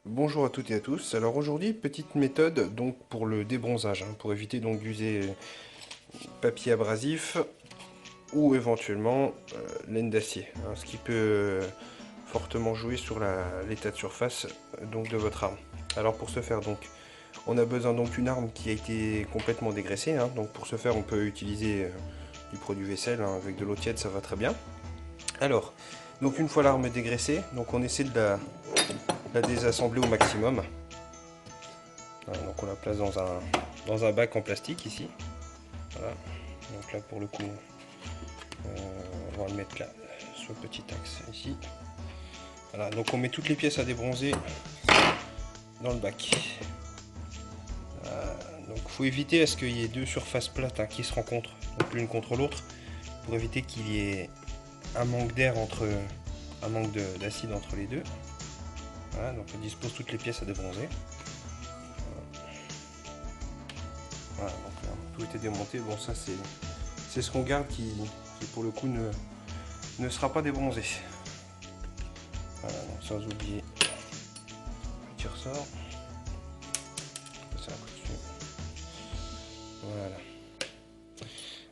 Bonjour à toutes et à tous. Alors aujourd'hui, petite méthode donc pour le débronzage, pour éviter donc d'user papier abrasif ou éventuellement laine d'acier, ce qui peut fortement jouer sur l'état de surface donc de votre arme. Alors pour ce faire donc, on a besoin donc d'une arme qui a été complètement dégraissée. Donc pour ce faire, on peut utiliser du produit vaisselle, avec de l'eau tiède, ça va très bien. Alors, donc une fois l'arme dégraissée, donc on essaie de la désassembler au maximum. Voilà, donc on la place dans un bac en plastique ici. Voilà. Donc là pour le coup, on va le mettre là sur le petit axe ici. Voilà, donc on met toutes les pièces à débronzer dans le bac. Donc il faut éviter à ce qu'il y ait deux surfaces plates qui se rencontrent, donc l'une contre l'autre, pour éviter qu'il y ait un manque d'air un manque d'acide entre les deux. Voilà, donc on dispose toutes les pièces à débronzer. Voilà, donc là, tout était démonté. Bon, ça c'est ce qu'on garde qui pour le coup ne sera pas débronzé. Voilà, donc sans oublier le petit ressort. Ça, voilà.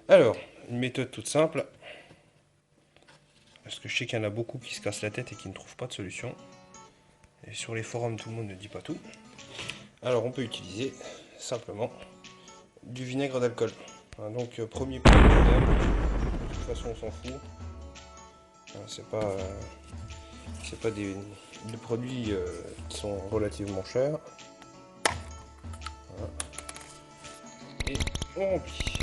Alors, une méthode toute simple. Parce que je sais qu'il y en a beaucoup qui se cassent la tête et qui ne trouvent pas de solution. Et sur les forums, tout le monde ne dit pas tout. Alors, on peut utiliser simplement du vinaigre d'alcool. Donc, premier point de toute façon, on s'en fout. C'est pas des produits qui sont relativement chers. Voilà. Et on remplit.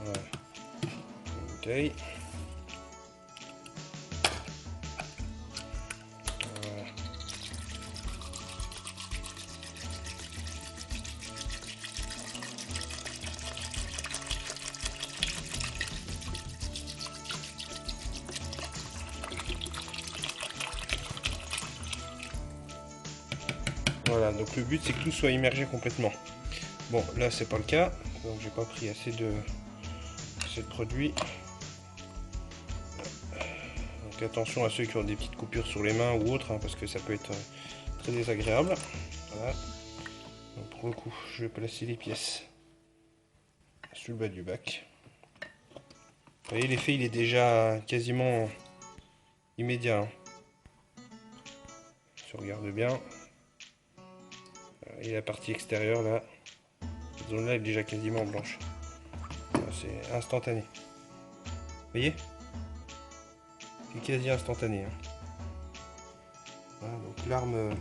Voilà. Ok. Voilà, donc le but c'est que tout soit immergé complètement. Bon, là c'est pas le cas, donc j'ai pas pris assez de produit. Donc attention à ceux qui ont des petites coupures sur les mains ou autres, parce que ça peut être très désagréable. Voilà. Donc pour le coup, je vais placer les pièces sur le bas du bac. Vous voyez, l'effet il est déjà quasiment immédiat. Si on regarde bien, et la partie extérieure là, cette zone là est déjà quasiment blanche. C'est instantané. Vous voyez, c'est quasi instantané. Voilà, donc l'arme,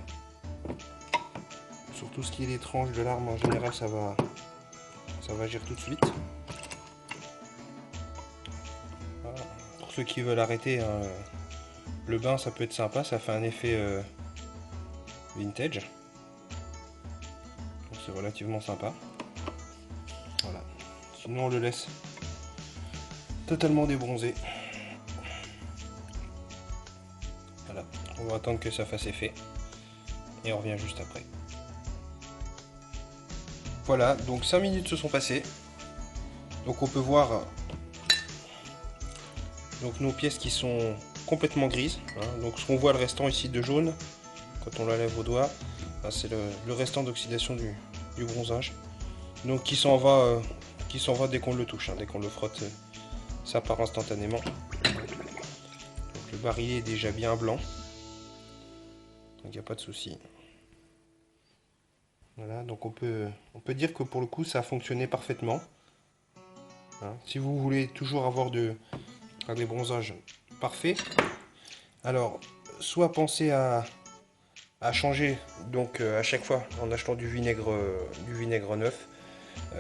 sur tout ce qui est les tranches de l'arme en général, ça va agir tout de suite. Voilà. Pour ceux qui veulent arrêter, le bain ça peut être sympa, ça fait un effet vintage. Donc c'est relativement sympa. Voilà. Sinon on le laisse totalement débronzé. Voilà. On va attendre que ça fasse effet. Et on revient juste après. Voilà, donc 5 minutes se sont passées. Donc on peut voir donc nos pièces qui sont complètement grises. Donc ce qu'on voit le restant ici de jaune, quand on la lève au doigt, c'est le restant d'oxydation du bronzage. Donc qui s'en va dès qu'on le touche, dès qu'on le frotte, ça part instantanément. Donc le barillet est déjà bien blanc. Donc il n'y a pas de souci. Voilà, donc on peut dire que pour le coup ça a fonctionné parfaitement. Si vous voulez toujours avoir un débronzage parfait, alors soit pensez à changer donc à chaque fois en achetant du vinaigre neuf,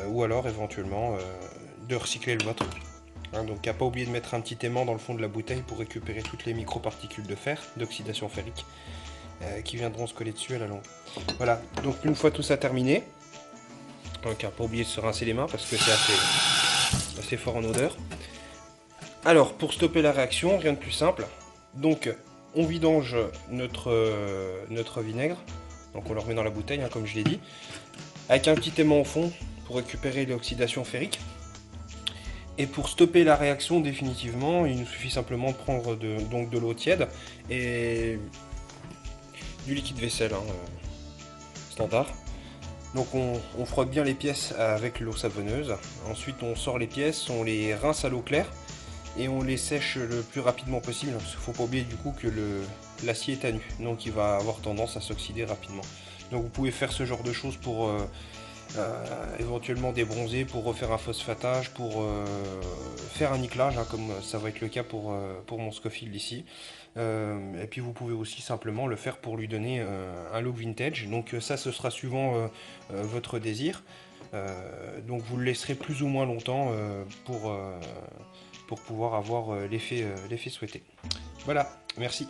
ou alors éventuellement de recycler le vôtre. Donc à pas oublier de mettre un petit aimant dans le fond de la bouteille pour récupérer toutes les microparticules de fer, d'oxydation ferrique, qui viendront se coller dessus à la longue. Voilà, donc une fois tout ça terminé, donc pas oublier de se rincer les mains parce que c'est assez fort en odeur. Alors pour stopper la réaction, rien de plus simple. Donc on vidange notre vinaigre Donc on le remet dans la bouteille, hein, comme je l'ai dit, avec un petit aimant au fond pour récupérer l'oxydation ferrique. Et pour stopper la réaction définitivement, il nous suffit simplement de prendre donc de l'eau tiède et du liquide vaisselle, hein, standard. Donc on frotte bien les pièces avec l'eau savonneuse. Ensuite on sort les pièces, on les rince à l'eau claire et on les sèche le plus rapidement possible. Parce qu'il ne faut pas oublier du coup que l'acier est à nu, donc il va avoir tendance à s'oxyder rapidement. Donc vous pouvez faire ce genre de choses pour éventuellement débronzer, pour refaire un phosphatage, pour faire un nickelage, hein, comme ça va être le cas pour mon Scofield ici. Et puis vous pouvez aussi simplement le faire pour lui donner un look vintage. Donc ça, ce sera suivant votre désir. Donc vous le laisserez plus ou moins longtemps pour pouvoir avoir l'effet souhaité. Voilà, merci.